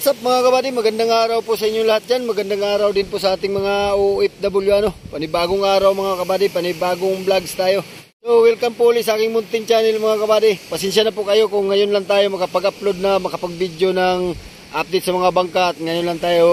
What's up mga kabady, magandang araw po sa inyo lahat dyan. Magandang araw din po sa ating mga OFW Panibagong araw mga kabady, panibagong vlogs tayo. So welcome po ulit sa aking munting channel mga kabady. Pasensya na po kayo kung ngayon lang tayo makapag-upload na, makapag-video ng update sa mga bangka. At ngayon lang tayo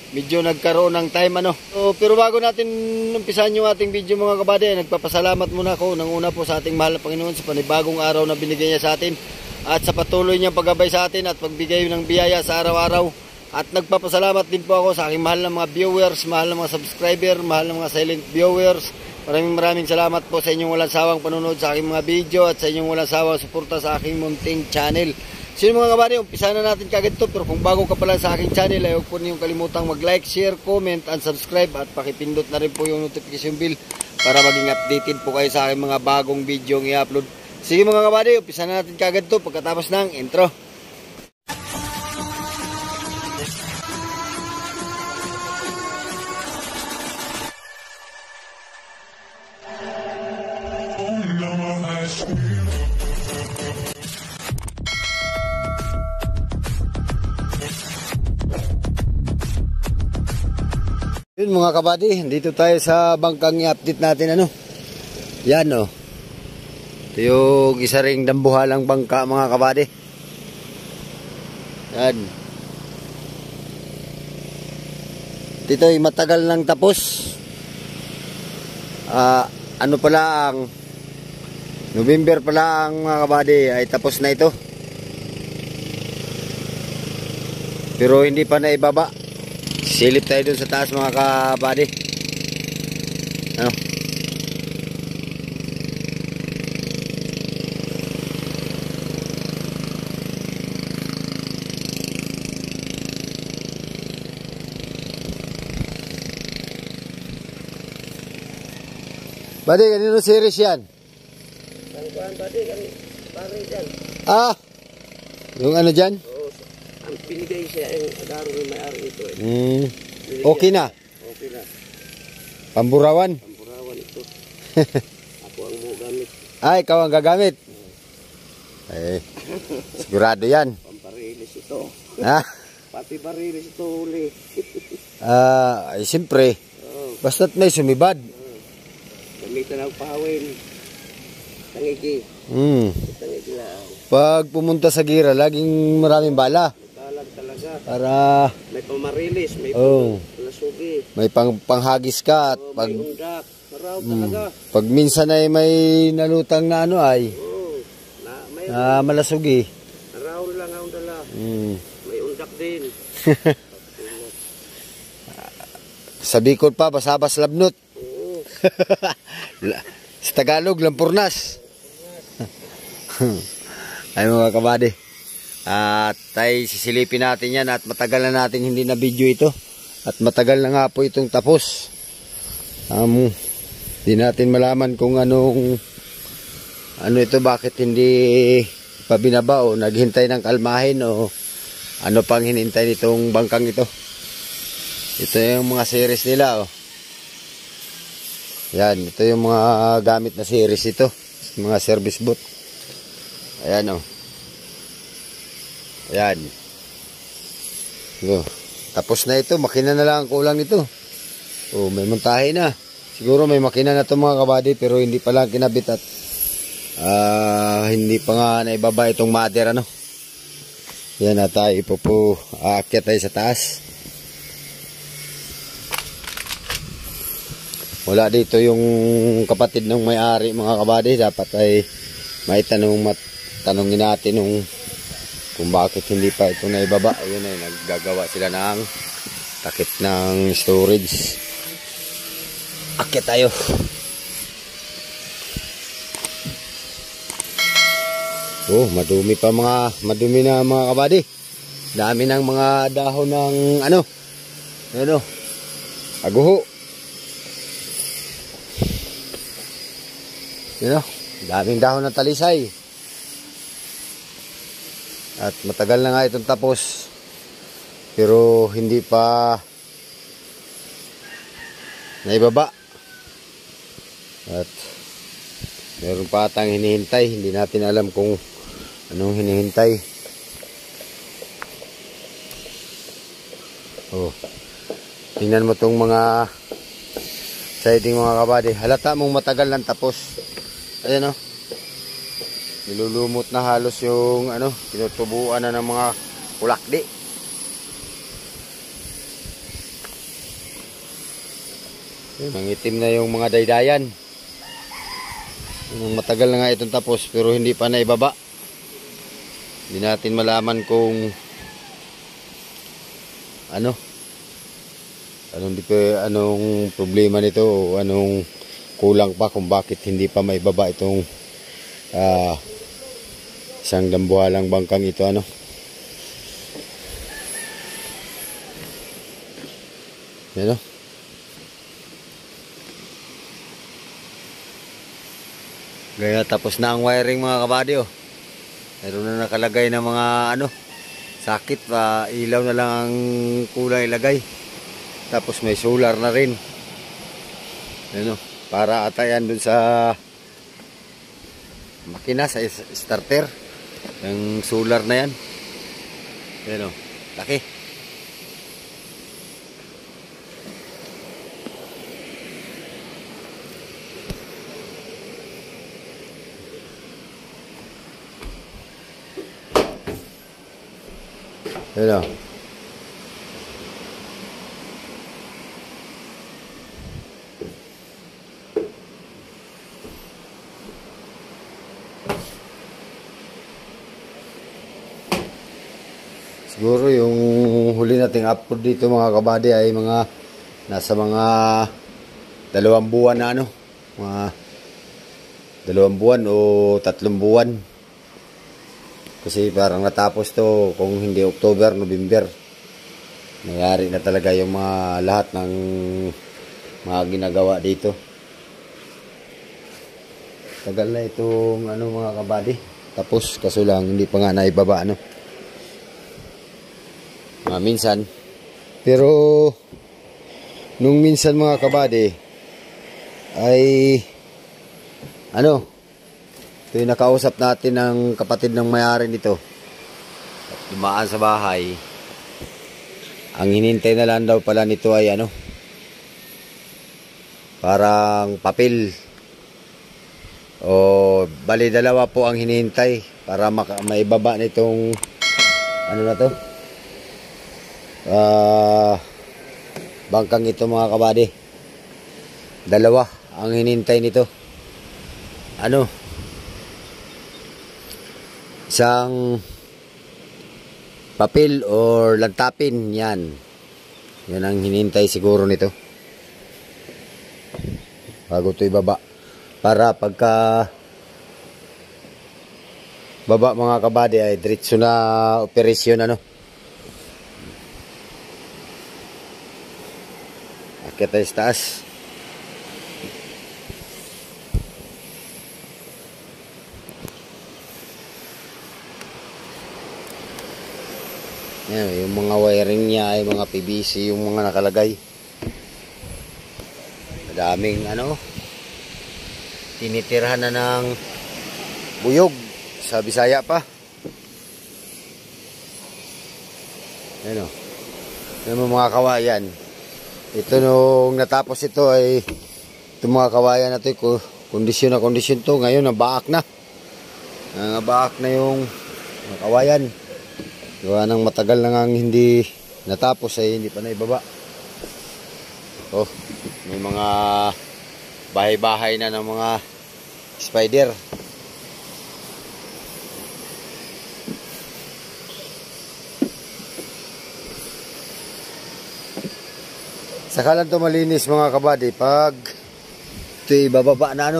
medyo nagkaroon ng time So, pero bago natin umpisahan yung ating video mga kabady, nagpapasalamat muna ako ng una po sa ating mahal na Panginoon sa panibagong araw na binigay niya sa atin. At sa patuloy niyang paggabay sa atin at pagbigay ng biyaya sa araw-araw. At nagpapasalamat din po ako sa aking mahal na mga viewers, mahal na mga subscriber, mahal na mga silent viewers. Maraming salamat po sa inyong walang sawang panonood sa aking mga video at sa inyong walang sawang suporta sa aking munting channel. So yun mga kabady, umpisa na natin kagad to. Pero kung bago ka pala sa aking channel, ay huwag po niyong kalimutang mag-like, share, comment, and subscribe. At pakipindot na rin po yung notification bell para maging updated po kayo sa aking mga bagong video ng i-upload. Sige mga kabady, umpisa na natin kagad to pagkatapos ng intro. Yun mga kabady, dito tayo sa bangkang i-update natin Yan Ito yung isa ring dambuhalang bangka mga kabady. Yan. Dito ay matagal nang tapos. Ano pala ang November pala ang mga kabady ay tapos na ito. Pero hindi pa naibaba. Silip tayo dun sa taas mga kabady. Badi, kanino series yan? Badi, kami pare dyan. Yung ano dyan? Oo, ang pinigay siya yung agaro ng may-ari ito Okay na? Okay na. Pamburawan? Pamburawan ito. Ako ang mo gamit. Ikaw ang gagamit? Sigurado yan. Pamparilis ito. Pati barilis ito uli. Siyempre. Basta't may sumibad. Gamitan ang pahawin. Tangiki. Tangiki lang. Pag pumunta sa gira, laging maraming bala. Balag talaga. Para may pamarilis, may palasugi. May panghagis ka at may undak. Maraw talaga. Pag minsan ay may nalutang na malasugi. Maraw lang ang dala. May undak din. Sa Bicol pa, basabas labnot. Sa Tagalog, lampurnas. Ay mga kabady, at tayo sisilipin natin yan at matagal na natin hindi na video ito at matagal na nga po itong tapos. Hindi natin malaman kung ano ito, bakit hindi pa binaba o naghintay ng kalmahin o ano pang hinintay nitong bangkang ito. Ito yung mga series nila Yan, ito yung mga gamit na series ito. Mga service boat. Ayan Ayan. Tapos na ito. Makina na lang ang kulang nito. May montahe na. Siguro may makina na ito mga kabady, pero hindi pa lang kinabit at hindi pa nga naibaba itong mother Yan na tayo. Aakyat tayo sa taas. Wala dito yung kapatid ng may-ari mga kabady. Dapat ay tanongin natin kung bakit hindi pa ito naibaba. Ayun ay naggagawa sila ng takip ng storage. Akyat tayo. Madumi na mga kabady. Dami ng mga dahon ng aguho. Daming dahon ng talisay. At matagal na nga itong tapos. Pero hindi pa naibaba. At meron pa atang hinihintay. Hindi natin alam kung anong hinihintay. Oh. Tingnan mo tong mga siding mga kabady. Halata mong matagal lang tapos. Ayan oh. Nilulumot na halos yung ano, tinutubuan na ng mga kulakdi. Mangitim na yung mga daydayan. Matagal na nga itong tapos pero hindi pa naibaba. Hindi natin malaman kung anong problema nito o anong kulang pa kung bakit hindi pa maibaba itong isang dambuhalang bangkang ito Yan o. Gaya tapos na ang wiring mga kabady oh. Meron na nakalagay na mga sakit pa, ilaw na lang ang kulang ilagay. Tapos may solar na rin. Para atayan dun sa makina, sa starter. Yung solar na yan. Laki. Siguro yung huli nating upload dito mga kabady ay nasa mga 2 buwan na mga 2 buwan o 3 buwan. Kasi parang natapos to kung hindi October, November. Nangyari na talaga yung mga lahat ng mga ginagawa dito. Tagal na itong mga kabady. Tapos kaso lang hindi pa nga naibaba minsan. Pero nung minsan mga kabady ay ito yung nakausap natin ng kapatid ng may-ari nito. At dumaan sa bahay. Ang hinintay na lang daw pala nito ay parang papel. O bali 2 po ang hinintay para maibaba nitong bangkang ito mga kabady. 2 ang hinintay nito. Isang papel or lantapin yan ang hinintay siguro nito bago ito ibaba, para pagka baba mga kabady ay diretso na operasyon akit tayo sa taas. Yan, yung mga wiring niya ay mga PVC yung mga nakalagay. Madaming tinitirhan na ng buyog sa Bisaya pa. Yan yung mga kawayan. Ito nung natapos ito ay itong mga kawayan na ito kondisyon to. Ngayon nabaak na. Nabaak na yung mga kawayan. Gawa ng matagal na ngang hindi natapos ay hindi pa naibaba. May mga bahay-bahay na ng mga spider. Saka lang ito malinis mga kabady pag ito ibababa na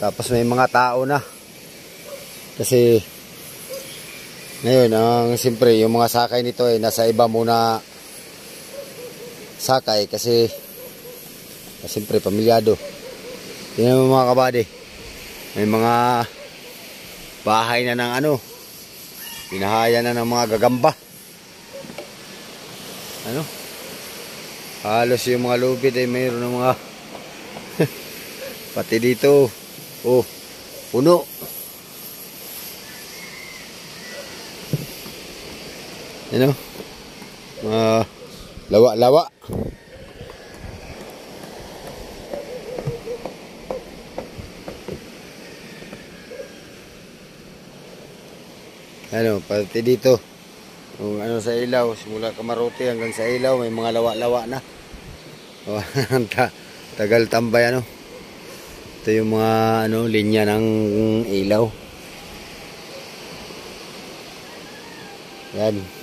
tapos may mga tao na. Kasi ngayon, siyempre, yung mga sakay nito ay nasa iba muna sakay kasi siyempre, pamilyado. Tingnan mo mga kabady. May mga bahay na ng pinahaya na ng mga gagamba. Halos yung mga lubid ay mayroon ng mga pati dito. Puno. Lawa-lawa. Ano, pati dito. Kung ano sa ilaw, simula Kamarote hanggang sa ilaw, may mga lawa-lawa na. Oh, tagal tambay ano. Ito yung mga ano, linya ng ilaw. Yan.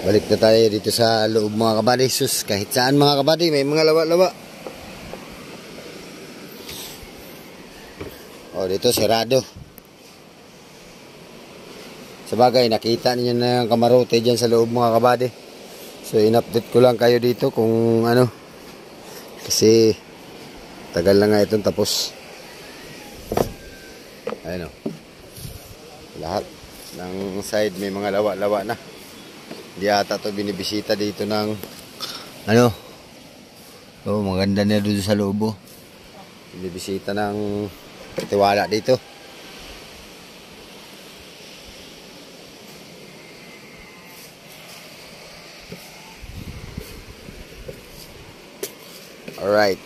Balik na tayo dito sa loob mga kabady. Sus, kahit saan mga kabady, may mga lawa-lawa. O, dito sarado. Sabagay, nakita niyo na yung Kamarote dyan sa loob mga kabady. So, in-update ko lang kayo dito kung ano. Kasi, tagal na nga itong tapos. Ayun o. Lahat ng side may mga lawa-lawa na. Di ata to binibisita dito ng ano. Oh, maganda na doon sa loob. Binibisita ng katiwala dito. Alright.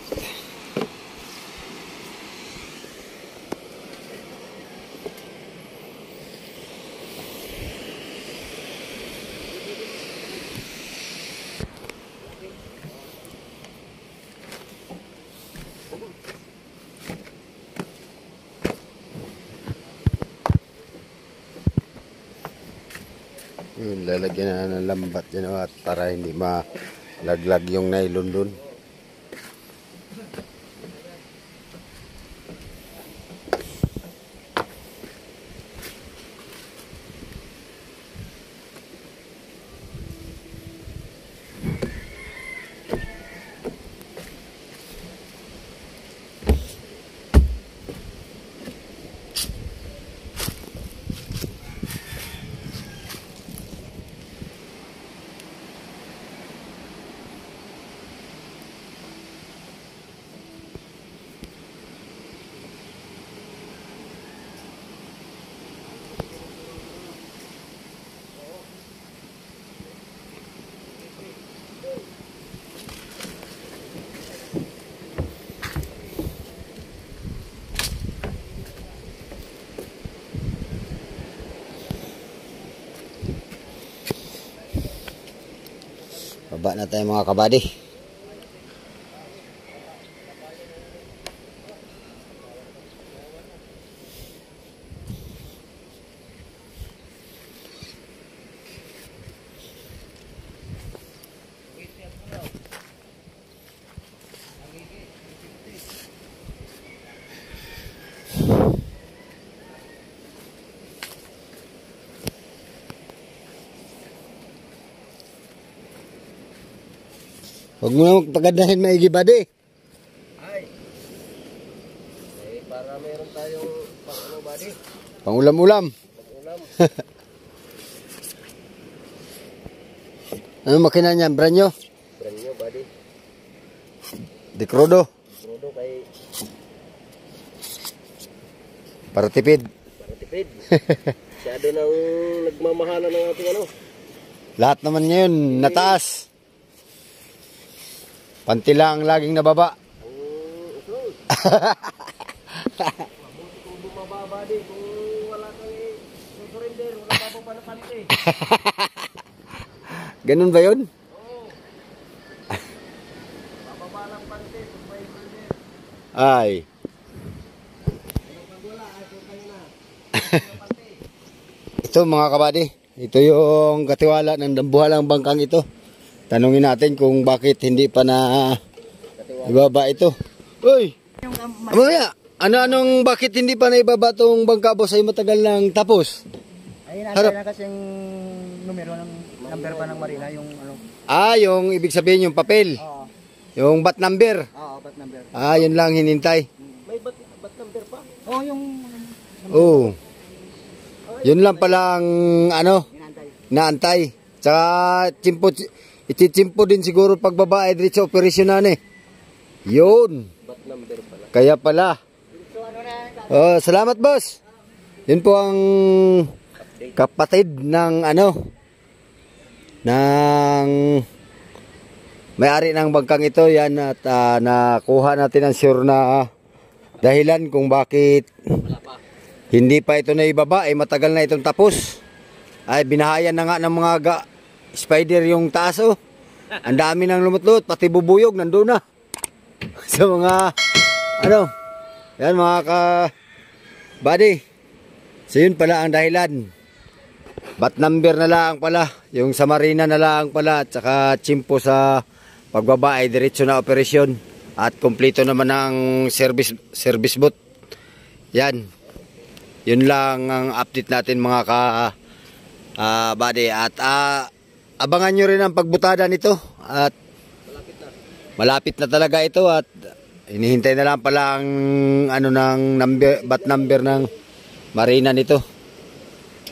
Yun, lalagyan na ng lambat dyan at para hindi malaglag yung nylon dun. Baba na tayo mga kabady. Huwag mo na magpagandahin maigi bady. Ay. Para meron tayong pang-ano body. Pangulam-ulam. Pang-ulam. Ano makina niyan? Brand nyo? Brand new body. Di Crudo. Crudo kay Para tipid. para tipid. Masyado nang nagmamahala ng ating ano. Lahat naman ngayon nataas. Panty lang laging nababa. Usul. Mabuti kung bumaba body. Kung wala kang surrender, wala pa pa na panty. Ganun ba yun? Oo. Bababa lang panty. Kung may surrender. Ay. Pag wala, ay kung kayo na. Ito mga kabady. Ito yung katiwala ng dambuhalang bangkang ito. Tanungin natin kung bakit hindi pa na ibaba ito. Uy! Amaya! Ano-anong bakit hindi pa na ibaba itong bangka boss ay matagal nang tapos? Ay, nasa na kasing numero ng number pa ng Marina, yung ano. Ah, yung ibig sabihin yung papel. Oo. Yung bat number. Oo, bat number. Ah, yun lang hinintay. May bat number pa? Oo, yung Oo. Yun lang pala ang ano, inantay. naantay. Tsaka ititsimpo din siguro pagbaba ay diretso operasyon na eh. Yun. Bat number pa. Kaya pala. So ano na yan? Oh, salamat boss. Yun po ang kapatid ng ng may-ari ng bangkang ito. Yan at nakuha natin ang sure na dahilan kung bakit hindi pa ito na ibaba. Ay matagal na itong tapos. Ay binahayan na nga ng mga spider yung taas oh. Ang dami nang lumutlot, pati bubuyog nandoon na. Sa mga yan mga buddy. So yun pala ang dahilan. Bat number na lang pala, yung sa marina na lang pala at saka chimpo sa pagbaba ay diretso na operasyon at kompleto naman ang service boat. Yan. Yun lang ang update natin mga buddy at abangan nyo rin ang pagbutada nito at malapit na talaga ito at hinihintay na lang pala ang bat number ng marina nito.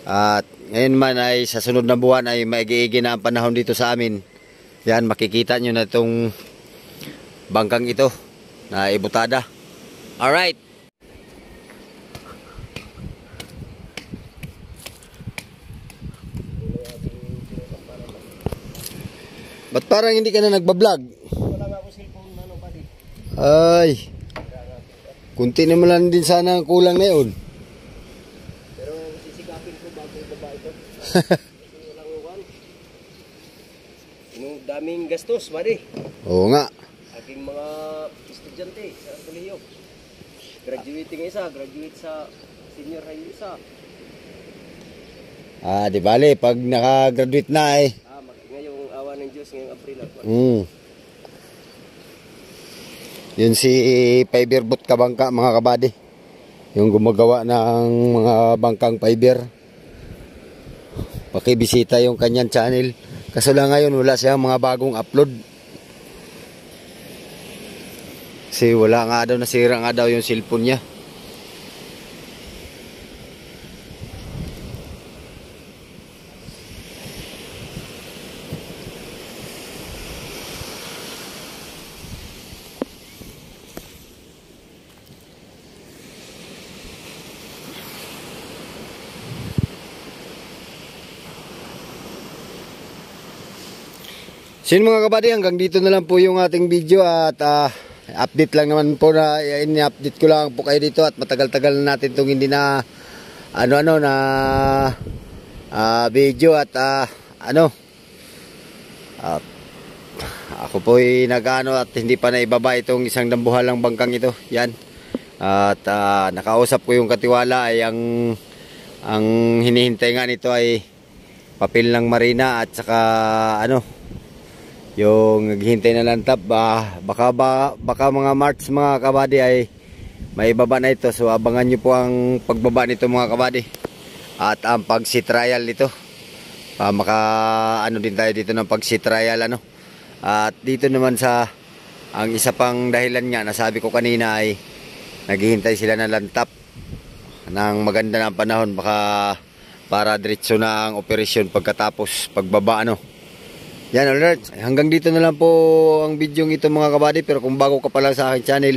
At ngayon man ay sa sunod na buwan ay maigi-igi na ang panahon dito sa amin. Yan makikita nyo na itong bangkang ito na ibutada. Alright. Ba't parang hindi ka na nagbablog? Wala nga ako cellphone buddy. Ay. Kunti naman lang din sana ang kulang na yun. Pero sisikapin ko bago ibaba ito. Walang uwan. Yung daming gastos, buddy. Oo nga. Aking mga estudyante sa kolehiyo. Graduating isa, graduate sa senior high isa. Di bale, pag nakagraduate na Ngayong awa ng Diyos, ngayong April. Yun si Fiberbot Kabangka mga kabady. Yung gumagawa ng mga bangkang fiber. Pakibisita yung kanyang channel. Kaso lang ngayon wala siyang mga bagong upload. Kasi wala nga daw, nasira nga daw yung cellphone niya. So yun mga kabady, hanggang dito na lang po yung ating video at update lang naman po na ini-update ko lang po kayo dito at matagal-tagal na natin itong hindi na video at ako po ay at hindi pa naibaba itong isang dambuhalang bangkang ito. Yan. At nakausap ko yung katiwala ay ang hinihintay nga nito ay papel ng marina at saka yung naghihintay na lang tap. Baka mga March mga kabady ay maibaba na ito. So abangan nyo po ang pagbaba nito mga kabady at ang pagsi-trial nito. Din tayo dito ng pagsi-trial At dito naman ang isa pang dahilan nga nasabi ko kanina ay naghihintay sila ng lantap ng maganda ng panahon para diretso na ang operasyon pagkatapos pagbaba Yan alert. Hanggang dito na lang po ang video ito mga kabady. Pero kung bago ka pa lang sa aking channel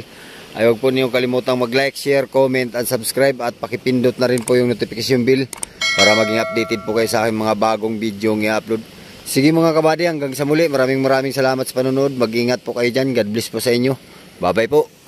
ay huwag po niyong kalimutang mag-like, share, comment and subscribe at pakipindot na rin po yung notification bell para maging updated po kayo sa aking mga bagong video ng i-upload. Sige mga kabady, hanggang sa muli. Maraming salamat sa panonood. Mag-ingat po kayo dyan. God bless po sa inyo. Bye bye po.